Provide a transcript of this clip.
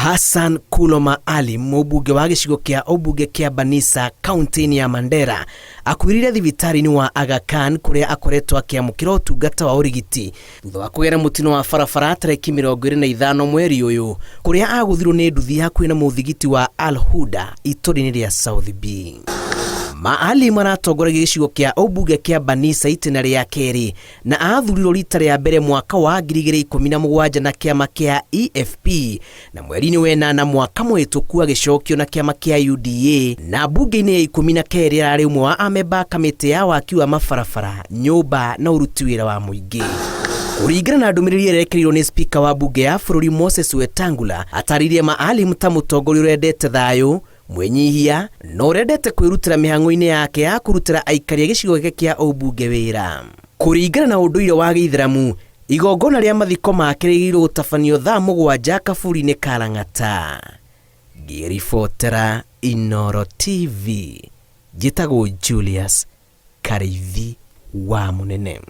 Hassan Kuloma Ali, mũmbunge wa gĩcigo kĩa ũmbunge kĩa Banisa, kaunti-inĩ ya Mandera, akuĩrĩire thibitarĩ-inĩ wa Aga Khan kũrĩa akoretwo akĩamũkĩra ũtungata wa ũrigiti thutha wa kũgera mũtino wa barabara tarĩki 25 mweri ũyũ, kũrĩa agũthirwo nĩ nduthi hakuhĩ na mũthigiti wa Al-Huda itũũra-inĩ rĩa South B. Maali maratongoragia gĩcigo kĩa ũmbunge kĩa Banisa itena rĩa kerĩ na athurirwo rita rĩa mbere mwaka wa 2017 na kĩama kĩa EFP na mweri-inĩ wa ĩnana mwaka mũhĩtũku agĩcokio na kĩama kĩa UDA na mbunge-inĩ ya 12 arĩ ũmwe wa amemba kamĩtĩ ya waki wa mabarabara, nyũmba na ũruti wĩra wa mũingĩ. Kũringana na ndũmĩrĩri ĩrekereirio nĩ spika wa mbunge ya bũrũri Moses Wetangula, ataririe Maalim ta mũtongoria ũrendete thayũ, mwenyihia no ũrendete kwĩrutĩra mĩhang'o-inĩ yake ya kũrutĩra aikari a gĩcigo gĩkĩ kĩa ũmbunge wĩra. Kũringana na ũndũire wa Gĩithĩramu, igongona rĩa mathiko make rĩgĩrĩirwo gũtabanio thaa 7 kaburi-inĩ ka Lang'ata. Ngĩribotera Inooro TV, njĩtagwo Julius Karĩithi wa Mũnene.